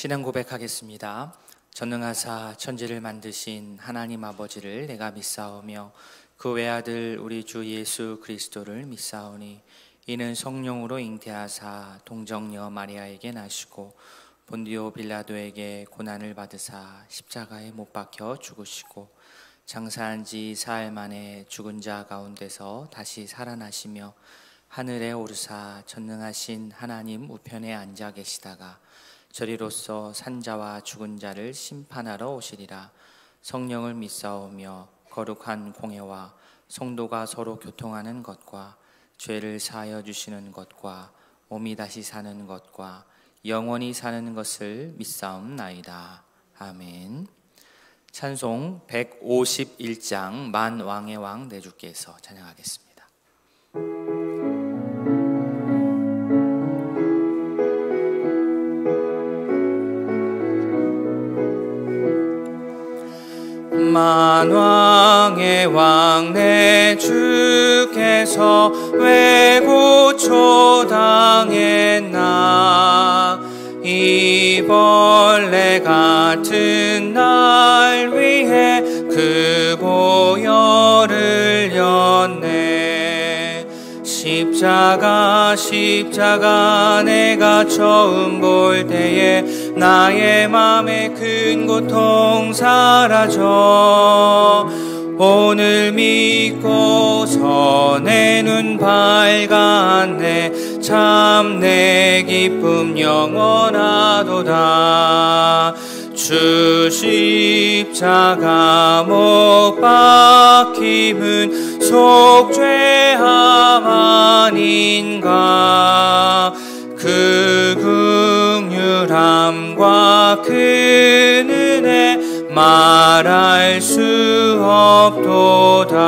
신앙 고백하겠습니다. 전능하사 천지를 만드신 하나님 아버지를 내가 믿사오며 그 외아들 우리 주 예수 그리스도를 믿사오니 이는 성령으로 잉태하사 동정녀 마리아에게 나시고 본디오 빌라도에게 고난을 받으사 십자가에 못 박혀 죽으시고 장사한 지 사흘 만에 죽은 자 가운데서 다시 살아나시며 하늘에 오르사 전능하신 하나님 우편에 앉아 계시다가 저리로서 산자와 죽은 자를 심판하러 오시리라. 성령을 믿사오며 거룩한 공회와 성도가 서로 교통하는 것과 죄를 사하여 주시는 것과 몸이 다시 사는 것과 영원히 사는 것을 믿사옵나이다. 아멘. 찬송 151장 만왕의 왕 내 주께서 찬양하겠습니다. 만왕의 왕 내 주께서 왜 고초당했나. 이 벌레 같은 날 위해 그 보혈을 였네. 십자가 내가 처음 볼 때에 나의 맘에 큰 고통 사라져. 오늘 믿고서 내 눈 밝았네. 참 내 기쁨 영원하도다. 주 십자가 못 박힘은 속죄함 아닌가. 그 긍휼함과 그 은혜 말할 수 없도다.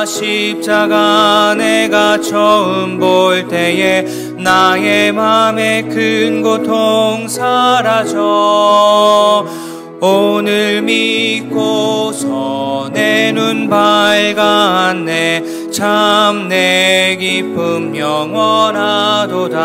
십자가 내가 처음 볼 때에 나의 맘에 큰 고통 사라져. 오늘 믿고서 내 눈 밝았네. 참 내 기쁨 영원하도다.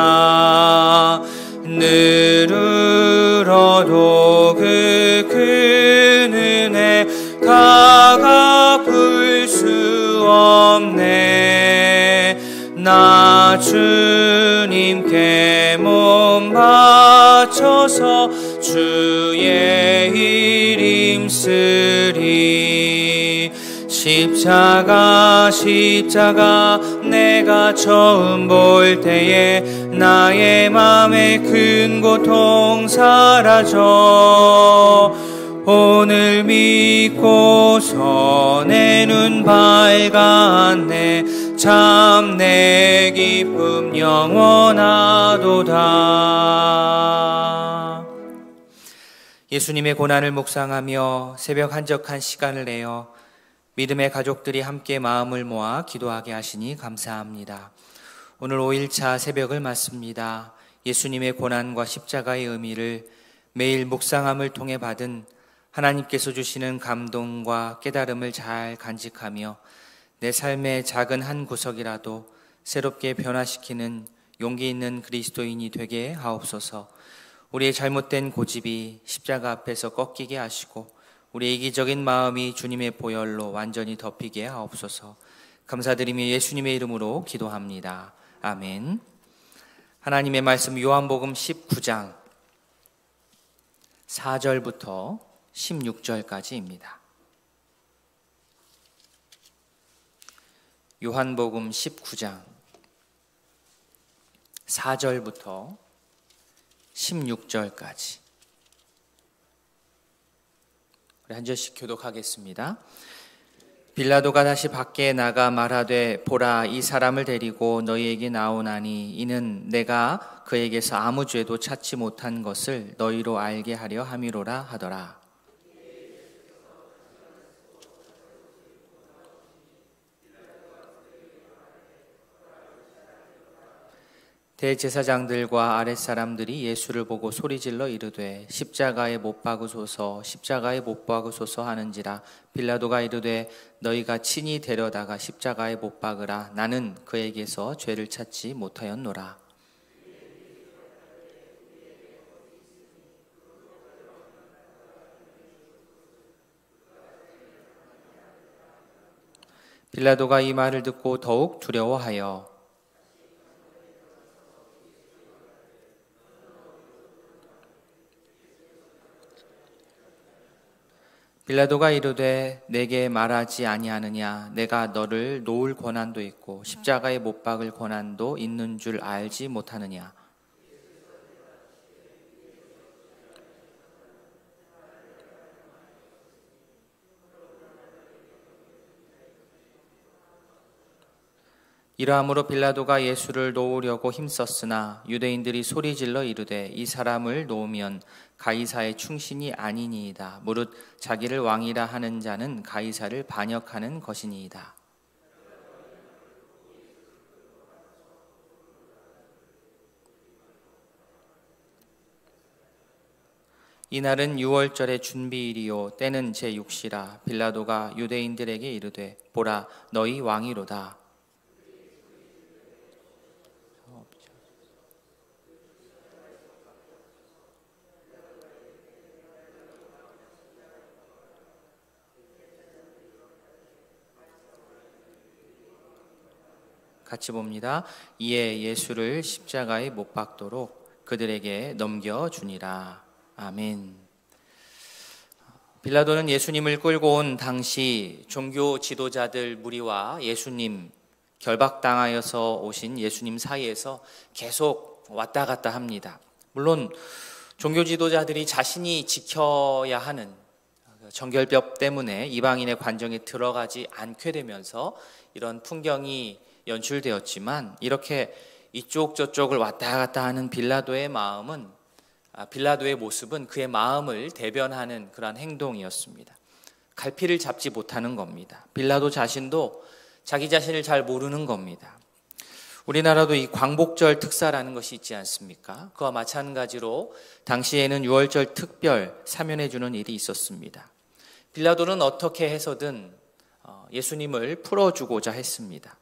늘으러도 그 큰 은혜 다 갚을 수 없네. 나 주님께 몸 바쳐서 주의 일 힘쓰리. 십자가 내가 처음 볼 때에 나의 맘에 큰 고통 사라져. 오늘 믿고서 내 눈 밝았네. 참 내 기쁨 영원하도다. 예수님의 고난을 묵상하며 새벽 한적한 시간을 내어 믿음의 가족들이 함께 마음을 모아 기도하게 하시니 감사합니다. 오늘 5일차 새벽을 맞습니다. 예수님의 고난과 십자가의 의미를 매일 묵상함을 통해 받은 하나님께서 주시는 감동과 깨달음을 잘 간직하며 내 삶의 작은 한 구석이라도 새롭게 변화시키는 용기 있는 그리스도인이 되게 하옵소서. 우리의 잘못된 고집이 십자가 앞에서 꺾이게 하시고 우리의 이기적인 마음이 주님의 보혈로 완전히 덮이게 하옵소서. 감사드리며 예수님의 이름으로 기도합니다. 아멘. 하나님의 말씀 요한복음 19장 4절부터 16절까지입니다. 요한복음 19장 4절부터 16절까지 우리 한 절씩 교독하겠습니다. 빌라도가 다시 밖에 나가 말하되 보라, 이 사람을 데리고 너희에게 나오나니 이는 내가 그에게서 아무 죄도 찾지 못한 것을 너희로 알게 하려 함이로라 하더라. 대제사장들과 아랫사람들이 예수를 보고 소리질러 이르되 십자가에 못 박으소서, 십자가에 못 박으소서 하는지라. 빌라도가 이르되 너희가 친히 데려다가 십자가에 못 박으라. 나는 그에게서 죄를 찾지 못하였노라. 빌라도가 이 말을 듣고 더욱 두려워하여 빌라도가 이르되 내게 말하지 아니하느냐 내가 너를 놓을 권한도 있고 십자가에 못 박을 권한도 있는 줄 알지 못하느냐. 이러함으로 빌라도가 예수를 놓으려고 힘썼으나 유대인들이 소리질러 이르되 이 사람을 놓으면 가이사의 충신이 아니니이다. 무릇 자기를 왕이라 하는 자는 가이사를 반역하는 것이니이다. 이날은 유월절의 준비일이요 때는 제6시라. 빌라도가 유대인들에게 이르되 보라 너희 왕이로다. 같이 봅니다. 이에 예수를 십자가에 못 박도록 그들에게 넘겨주니라. 아멘. 빌라도는 예수님을 끌고 온 당시 종교 지도자들 무리와 예수님, 결박당하여서 오신 예수님 사이에서 계속 왔다 갔다 합니다. 물론 종교 지도자들이 자신이 지켜야 하는 정결벽 때문에 이방인의 관정에 들어가지 않게 되면서 이런 풍경이 연출되었지만 이렇게 이쪽 저쪽을 왔다 갔다 하는 빌라도의 마음은 빌라도의 모습은 그의 마음을 대변하는 그러한 행동이었습니다. 갈피를 잡지 못하는 겁니다. 빌라도 자신도 자기 자신을 잘 모르는 겁니다. 우리나라도 이 광복절 특사라는 것이 있지 않습니까? 그와 마찬가지로 당시에는 유월절 특별 사면해 주는 일이 있었습니다. 빌라도는 어떻게 해서든 예수님을 풀어주고자 했습니다.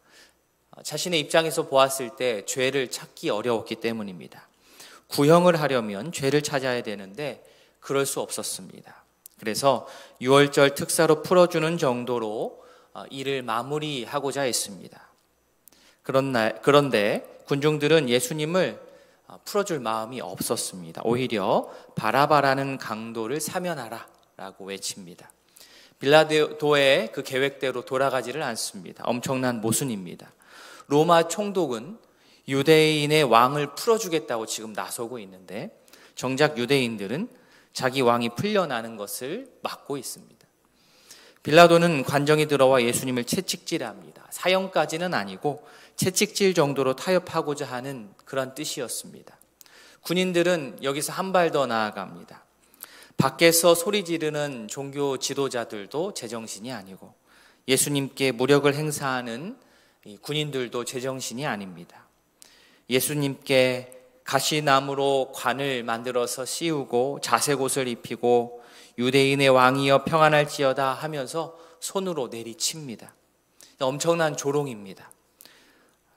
자신의 입장에서 보았을 때 죄를 찾기 어려웠기 때문입니다. 구형을 하려면 죄를 찾아야 되는데 그럴 수 없었습니다. 그래서 유월절 특사로 풀어주는 정도로 일을 마무리하고자 했습니다. 그런데 군중들은 예수님을 풀어줄 마음이 없었습니다. 오히려 바라바라는 강도를 사면하라 라고 외칩니다. 빌라도의 그 계획대로 돌아가지를 않습니다. 엄청난 모순입니다. 로마 총독은 유대인의 왕을 풀어주겠다고 지금 나서고 있는데 정작 유대인들은 자기 왕이 풀려나는 것을 막고 있습니다. 빌라도는 관정에 들어와 예수님을 채찍질합니다. 사형까지는 아니고 채찍질 정도로 타협하고자 하는 그런 뜻이었습니다. 군인들은 여기서 한 발 더 나아갑니다. 밖에서 소리 지르는 종교 지도자들도 제정신이 아니고 예수님께 무력을 행사하는 군인들도 제정신이 아닙니다. 예수님께 가시나무로 관을 만들어서 씌우고 자색 옷을 입히고 유대인의 왕이여 평안할지어다 하면서 손으로 내리칩니다. 엄청난 조롱입니다.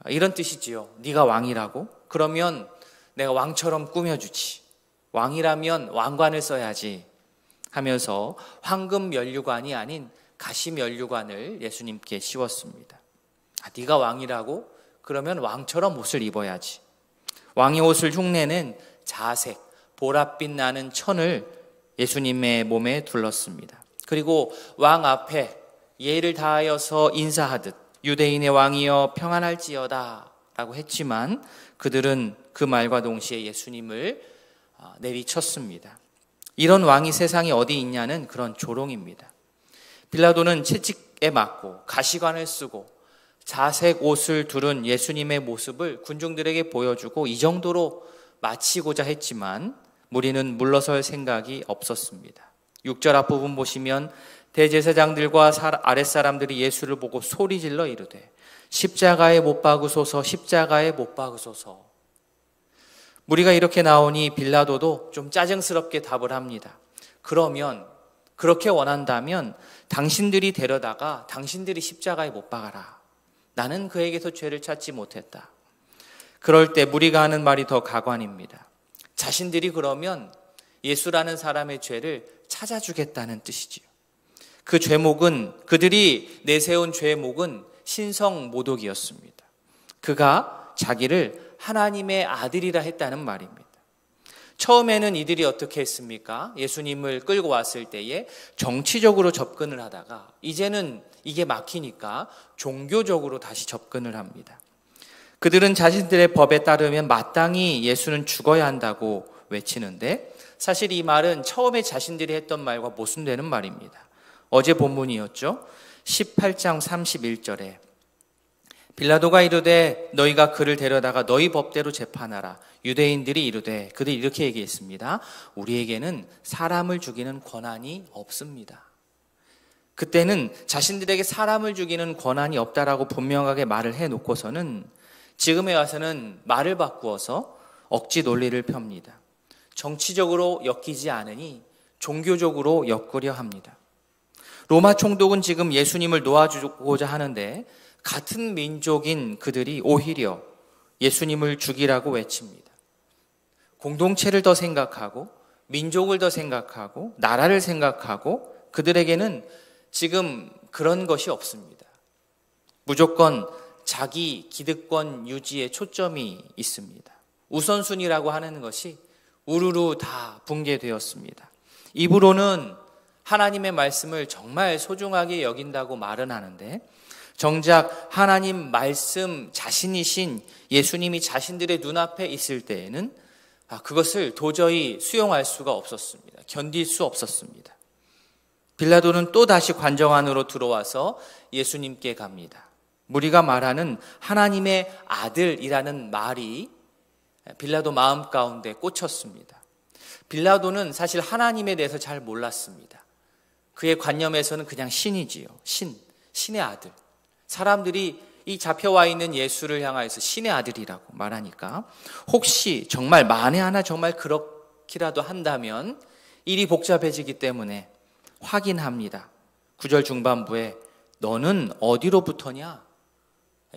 이런 뜻이지요. 네가 왕이라고? 그러면 내가 왕처럼 꾸며주지. 왕이라면 왕관을 써야지 하면서 황금 면류관이 아닌 가시 면류관을 예수님께 씌웠습니다. 네가 왕이라고? 그러면 왕처럼 옷을 입어야지. 왕의 옷을 흉내낸 자색, 보랏빛 나는 천을 예수님의 몸에 둘렀습니다. 그리고 왕 앞에 예를 다하여서 인사하듯 유대인의 왕이여 평안할지어다 라고 했지만 그들은 그 말과 동시에 예수님을 내리쳤습니다. 이런 왕이 세상에 어디 있냐는 그런 조롱입니다. 빌라도는 채찍에 맞고 가시관을 쓰고 자색 옷을 두른 예수님의 모습을 군중들에게 보여주고 이 정도로 마치고자 했지만 무리는 물러설 생각이 없었습니다. 6절 앞부분 보시면 대제사장들과 아랫사람들이 예수를 보고 소리질러 이르되 십자가에 못 박으소서 십자가에 못 박으소서. 무리가 이렇게 나오니 빌라도도 좀 짜증스럽게 답을 합니다. 그러면 그렇게 원한다면 당신들이 데려다가 당신들이 십자가에 못 박아라. 나는 그에게서 죄를 찾지 못했다. 그럴 때 무리가 하는 말이 더 가관입니다. 자신들이 그러면 예수라는 사람의 죄를 찾아주겠다는 뜻이지요. 그 죄목은, 그들이 내세운 죄목은 신성모독이었습니다. 그가 자기를 하나님의 아들이라 했다는 말입니다. 처음에는 이들이 어떻게 했습니까? 예수님을 끌고 왔을 때에 정치적으로 접근을 하다가 이제는 이게 막히니까 종교적으로 다시 접근을 합니다. 그들은 자신들의 법에 따르면 마땅히 예수는 죽어야 한다고 외치는데, 사실 이 말은 처음에 자신들이 했던 말과 모순되는 말입니다. 어제 본문이었죠. 18장 31절에 빌라도가 이르되 너희가 그를 데려다가 너희 법대로 재판하라. 유대인들이 이르되, 그들이 이렇게 얘기했습니다. 우리에게는 사람을 죽이는 권한이 없습니다. 그때는 자신들에게 사람을 죽이는 권한이 없다라고 분명하게 말을 해놓고서는 지금에 와서는 말을 바꾸어서 억지 논리를 펴니다. 정치적으로 엮이지 않으니 종교적으로 엮으려 합니다. 로마 총독은 지금 예수님을 놓아주고자 하는데 같은 민족인 그들이 오히려 예수님을 죽이라고 외칩니다. 공동체를 더 생각하고 민족을 더 생각하고 나라를 생각하고 그들에게는 지금 그런 것이 없습니다. 무조건 자기 기득권 유지에 초점이 있습니다. 우선순위라고 하는 것이 우르르 다 붕괴되었습니다. 입으로는 하나님의 말씀을 정말 소중하게 여긴다고 말은 하는데 정작 하나님 말씀 자신이신 예수님이 자신들의 눈앞에 있을 때에는 그것을 도저히 수용할 수가 없었습니다. 견딜 수 없었습니다. 빌라도는 또 다시 관정 안으로 들어와서 예수님께 갑니다. 무리가 말하는 하나님의 아들이라는 말이 빌라도 마음 가운데 꽂혔습니다. 빌라도는 사실 하나님에 대해서 잘 몰랐습니다. 그의 관념에서는 그냥 신이지요. 신의 아들. 사람들이 이 잡혀와 있는 예수를 향하여서 신의 아들이라고 말하니까 혹시 정말 만에 하나 정말 그렇기라도 한다면 일이 복잡해지기 때문에 확인합니다. 9절 중반부에 너는 어디로부터냐?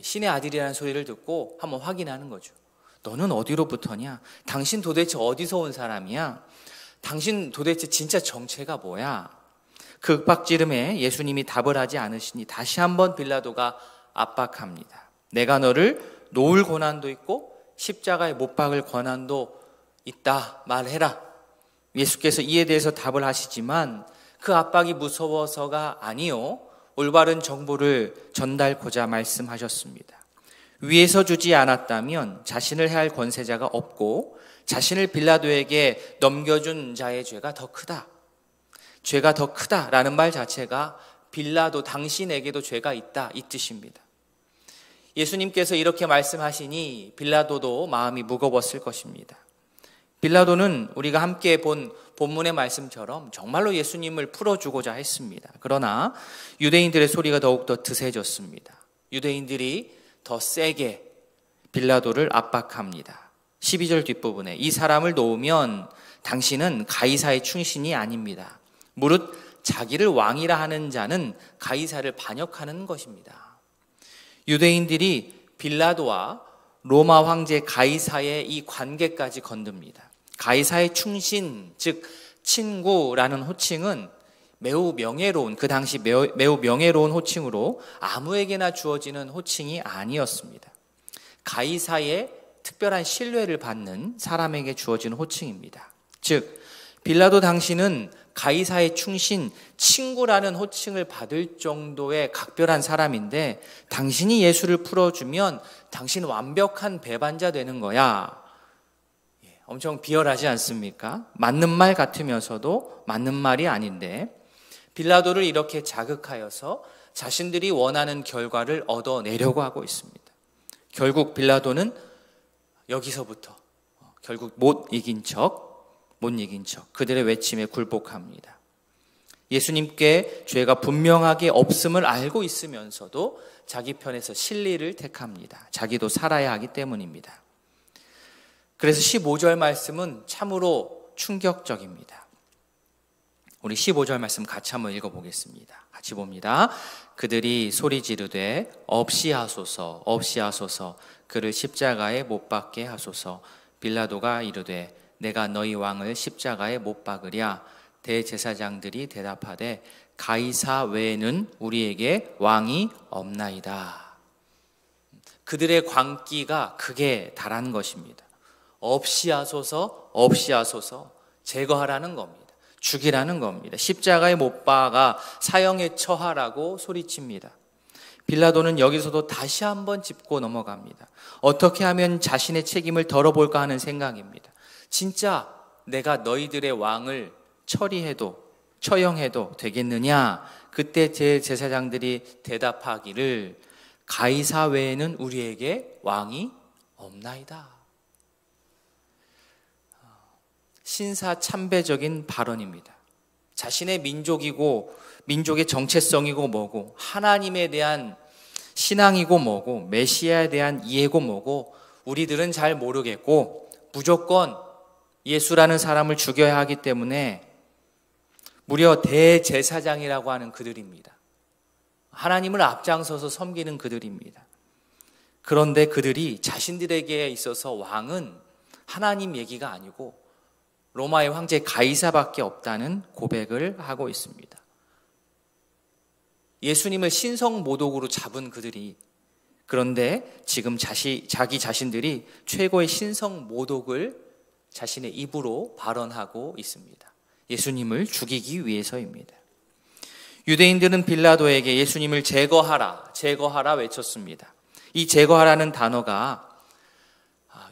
신의 아들이라는 소리를 듣고 한번 확인하는 거죠. 너는 어디로부터냐? 당신 도대체 어디서 온 사람이야? 당신 도대체 진짜 정체가 뭐야? 그 윽박지름에 예수님이 답을 하지 않으시니 다시 한번 빌라도가 압박합니다. 내가 너를 놓을 권한도 있고 십자가에 못 박을 권한도 있다 말해라. 예수께서 이에 대해서 답을 하시지만 그 압박이 무서워서가 아니요, 올바른 정보를 전달고자 말씀하셨습니다. 위에서 주지 않았다면 자신을 해할 권세자가 없고 자신을 빌라도에게 넘겨준 자의 죄가 더 크다. 죄가 더 크다라는 말 자체가 빌라도 당신에게도 죄가 있다 이 뜻입니다. 예수님께서 이렇게 말씀하시니 빌라도도 마음이 무거웠을 것입니다. 빌라도는 우리가 함께 본 본문의 말씀처럼 정말로 예수님을 풀어주고자 했습니다. 그러나 유대인들의 소리가 더욱더 드세졌습니다. 유대인들이 더 세게 빌라도를 압박합니다. 12절 뒷부분에 이 사람을 놓으면 당신은 가이사의 충신이 아닙니다. 무릇 자기를 왕이라 하는 자는 가이사를 반역하는 것입니다. 유대인들이 빌라도와 로마 황제 가이사의 이 관계까지 건듭니다. 가이사의 충신, 즉 친구라는 호칭은 매우 명예로운, 그 당시 매우 명예로운 호칭으로 아무에게나 주어지는 호칭이 아니었습니다. 가이사의 특별한 신뢰를 받는 사람에게 주어지는 호칭입니다. 즉 빌라도 당신은 가이사의 충신, 친구라는 호칭을 받을 정도의 각별한 사람인데 당신이 예수를 풀어주면 당신 완벽한 배반자 되는 거야. 엄청 비열하지 않습니까? 맞는 말 같으면서도 맞는 말이 아닌데 빌라도를 이렇게 자극하여서 자신들이 원하는 결과를 얻어내려고 하고 있습니다. 결국 빌라도는 여기서부터 결국 못 이긴 척 그들의 외침에 굴복합니다. 예수님께 죄가 분명하게 없음을 알고 있으면서도 자기 편에서 실리를 택합니다. 자기도 살아야 하기 때문입니다. 그래서 15절 말씀은 참으로 충격적입니다. 우리 15절 말씀 같이 한번 읽어보겠습니다. 같이 봅니다. 그들이 소리 지르되 없이 하소서 없이 하소서 그를 십자가에 못 박게 하소서. 빌라도가 이르되 내가 너희 왕을 십자가에 못 박으랴. 대제사장들이 대답하되 가이사 외에는 우리에게 왕이 없나이다. 그들의 광기가 극에 달한 것입니다. 없이 하소서, 없이 하소서, 제거하라는 겁니다. 죽이라는 겁니다. 십자가에 못 박아 사형에 처하라고 소리칩니다. 빌라도는 여기서도 다시 한번 짚고 넘어갑니다. 어떻게 하면 자신의 책임을 덜어볼까 하는 생각입니다. 진짜 내가 너희들의 왕을 처형해도 되겠느냐? 그때 제 제사장들이 대답하기를 가이사 외에는 우리에게 왕이 없나이다. 신사참배적인 발언입니다. 자신의 민족의 정체성이고 뭐고 하나님에 대한 신앙이고 뭐고 메시아에 대한 이해고 뭐고 우리들은 잘 모르겠고 무조건 예수라는 사람을 죽여야 하기 때문에 무려 대제사장이라고 하는 그들입니다. 하나님을 앞장서서 섬기는 그들입니다. 그런데 그들이 자신들에게 있어서 왕은 하나님 얘기가 아니고 로마의 황제 가이사밖에 없다는 고백을 하고 있습니다. 예수님을 신성모독으로 잡은 그들이 그런데 지금 자기 자신들이 최고의 신성모독을 자신의 입으로 발언하고 있습니다. 예수님을 죽이기 위해서입니다. 유대인들은 빌라도에게 예수님을 제거하라 외쳤습니다. 이 제거하라는 단어가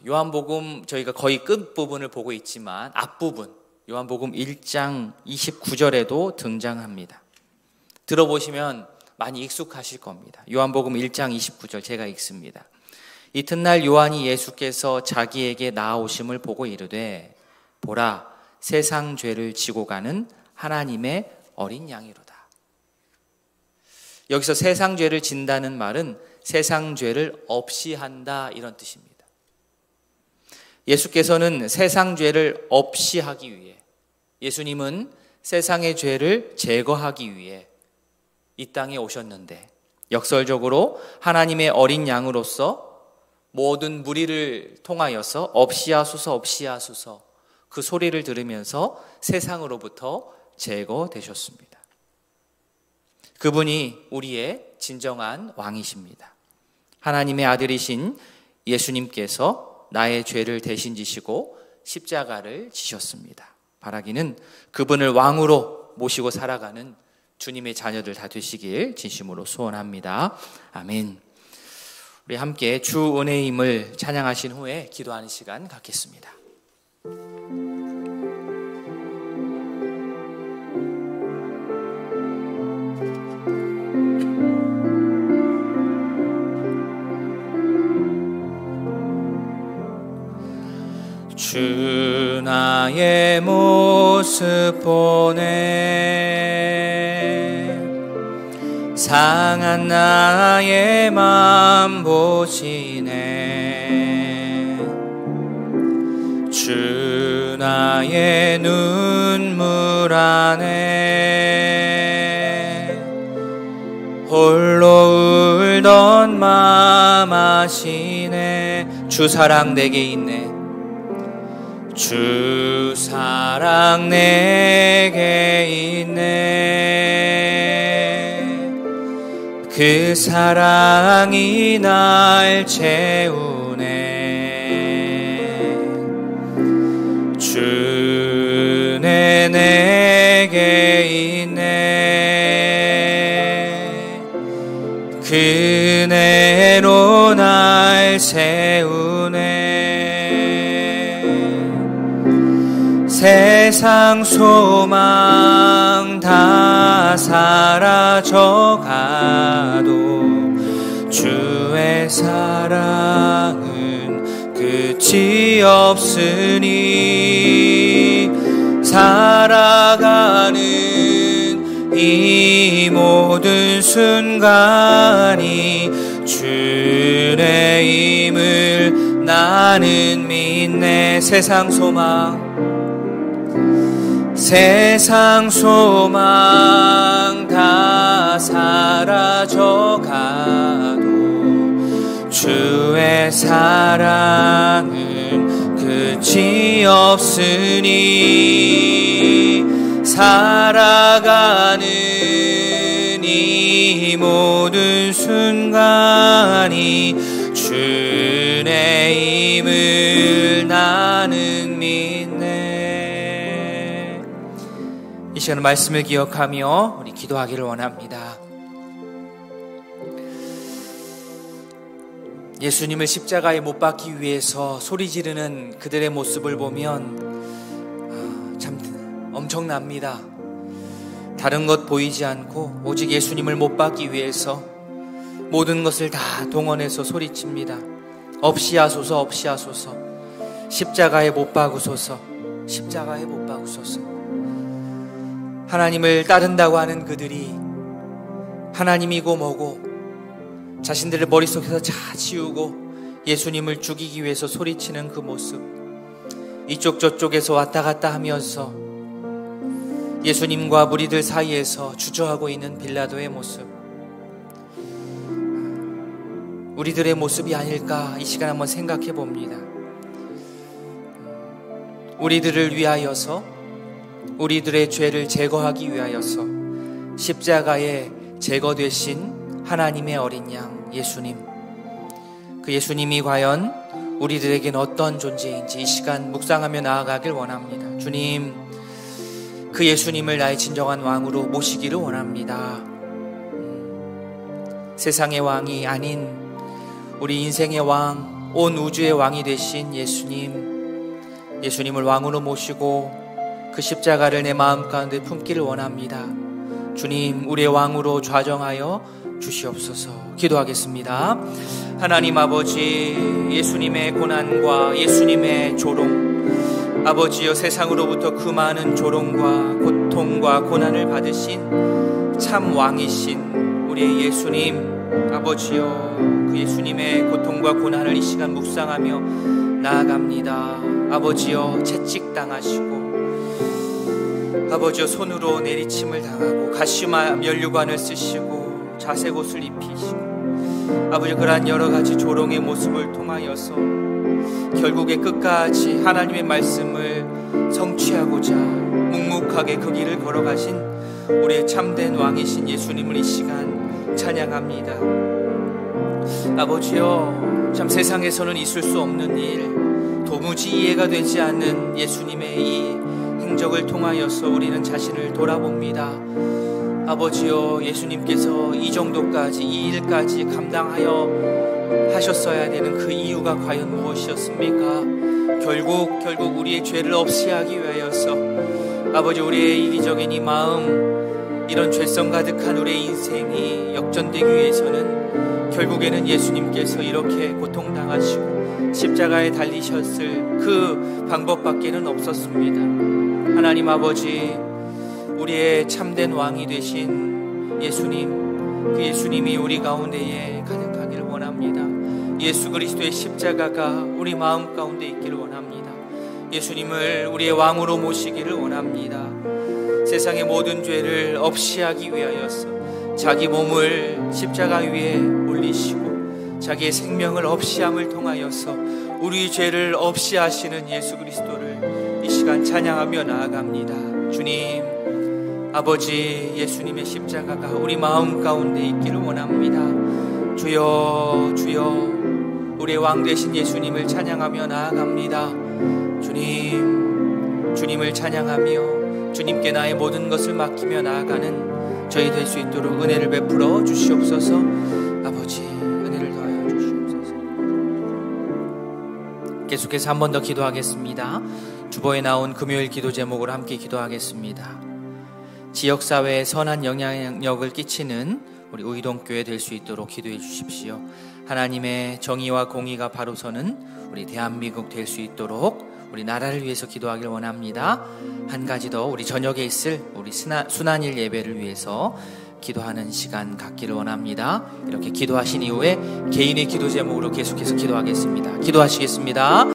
요한복음 저희가 거의 끝부분을 보고 있지만 앞부분 요한복음 1장 29절에도 등장합니다. 들어보시면 많이 익숙하실 겁니다. 요한복음 1장 29절 제가 읽습니다. 이튿날 요한이 예수께서 자기에게 나아오심을 보고 이르되 보라 세상 죄를 지고 가는 하나님의 어린 양이로다. 여기서 세상 죄를 진다는 말은 세상 죄를 없이 한다 이런 뜻입니다. 예수께서는 세상 죄를 없이 하기 위해 예수님은 세상의 죄를 제거하기 위해 이 땅에 오셨는데 역설적으로 하나님의 어린 양으로서 모든 무리를 통하여서 없이 하소서 그 소리를 들으면서 세상으로부터 제거되셨습니다. 그분이 우리의 진정한 왕이십니다. 하나님의 아들이신 예수님께서 나의 죄를 대신 지시고 십자가를 지셨습니다. 바라기는 그분을 왕으로 모시고 살아가는 주님의 자녀들 다 되시길 진심으로 소원합니다. 아멘. 우리 함께 주 은혜의 힘을 찬양하신 후에 기도하는 시간 갖겠습니다. 주 나의 모습 보네 상한 나의 맘 보시네 주 나의 눈물 안에 홀로 울던 맘 아시네 주 사랑 내게 있네 주 사랑 내게 있네 그 사랑이 날 채우네 주 은혜 내게 있네 그 은혜로 날 세우네 세상 소망 다 사라져가도 주의 사랑은 끝이 없으니 살아가는 이 모든 순간이 주의 힘을 나는 믿네 세상 소망 다 사라져가도 주의 사랑은 끝이 없으니 살아가는 이 모든 순간이 주의 힘을 나는 믿네. 이 시간 말씀을 기억하며 우리 기도하기를 원합니다. 예수님을 십자가에 못 박기 위해서 소리 지르는 그들의 모습을 보면 참 엄청납니다. 다른 것 보이지 않고 오직 예수님을 못 박기 위해서 모든 것을 다 동원해서 소리칩니다. 없이 하소서, 없이 하소서. 십자가에 못 박으소서, 십자가에 못 박으소서. 하나님을 따른다고 하는 그들이 하나님이고 뭐고 자신들의 머릿속에서 다 지우고 예수님을 죽이기 위해서 소리치는 그 모습, 이쪽 저쪽에서 왔다 갔다 하면서 예수님과 무리들 사이에서 주저하고 있는 빌라도의 모습, 우리들의 모습이 아닐까 이 시간 한번 생각해 봅니다. 우리들을 위하여서, 우리들의 죄를 제거하기 위하여서 십자가에 제거되신 하나님의 어린 양 예수님, 그 예수님이 과연 우리들에겐 어떤 존재인지 이 시간 묵상하며 나아가길 원합니다. 주님, 그 예수님을 나의 진정한 왕으로 모시기를 원합니다. 세상의 왕이 아닌 우리 인생의 왕, 온 우주의 왕이 되신 예수님, 예수님을 왕으로 모시고 그 십자가를 내 마음 가운데 품기를 원합니다. 주님, 우리의 왕으로 좌정하여 주시옵소서. 기도하겠습니다. 하나님 아버지, 예수님의 고난과 예수님의 조롱, 아버지여 세상으로부터 그 많은 조롱과 고통과 고난을 받으신 참 왕이신 우리의 예수님, 아버지여 그 예수님의 고통과 고난을 이 시간 묵상하며 나아갑니다. 아버지여 채찍당하시고 아버지여 손으로 내리침을 당하고 가시마 면류관을 쓰시고 자색 옷을 입히시고 아버지 그러한 여러 가지 조롱의 모습을 통하여서 결국에 끝까지 하나님의 말씀을 성취하고자 묵묵하게 그 길을 걸어가신 우리의 참된 왕이신 예수님을 이 시간 찬양합니다. 아버지여, 참 세상에서는 있을 수 없는 일, 도무지 이해가 되지 않는 예수님의 이 행적을 통하여서 우리는 자신을 돌아봅니다. 아버지여, 예수님께서 이 정도까지, 이 일까지 감당하여 하셨어야 되는 그 이유가 과연 무엇이었습니까? 결국 우리의 죄를 없이 하기 위하여서 아버지, 우리의 이기적인 이 마음, 이런 죄성 가득한 우리의 인생이 역전되기 위해서는 결국에는 예수님께서 이렇게 고통당하시고 십자가에 달리셨을 그 방법밖에는 없었습니다. 하나님 아버지, 우리의 참된 왕이 되신 예수님, 그 예수님이 우리 가운데에 가득하기를 원합니다. 예수 그리스도의 십자가가 우리 마음 가운데 있기를 원합니다. 예수님을 우리의 왕으로 모시기를 원합니다. 세상의 모든 죄를 없이 하기 위하여서 자기 몸을 십자가 위에 올리시고 자기의 생명을 없이 함을 통하여서 우리 죄를 없이 하시는 예수 그리스도를 이 시간 찬양하며 나아갑니다. 주님, 아버지, 예수님의 십자가가 우리 마음 가운데 있기를 원합니다. 주여, 주여, 우리의 왕 되신 예수님을 찬양하며 나아갑니다. 주님, 주님을 찬양하며 주님께 나의 모든 것을 맡기며 나아가는 저희 될 수 있도록 은혜를 베풀어 주시옵소서. 아버지, 은혜를 더하여 주시옵소서. 계속해서 한 번 더 기도하겠습니다. 주보에 나온 금요일 기도 제목으로 함께 기도하겠습니다. 지역사회에 선한 영향력을 끼치는 우리 우이동교회 될 수 있도록 기도해 주십시오. 하나님의 정의와 공의가 바로 서는 우리 대한민국 될 수 있도록 우리 나라를 위해서 기도하길 원합니다. 한 가지 더, 우리 저녁에 있을 우리 순환일 예배를 위해서 기도하는 시간 갖기를 원합니다. 이렇게 기도하신 이후에 개인의 기도 제목으로 계속해서 기도하겠습니다. 기도하시겠습니다.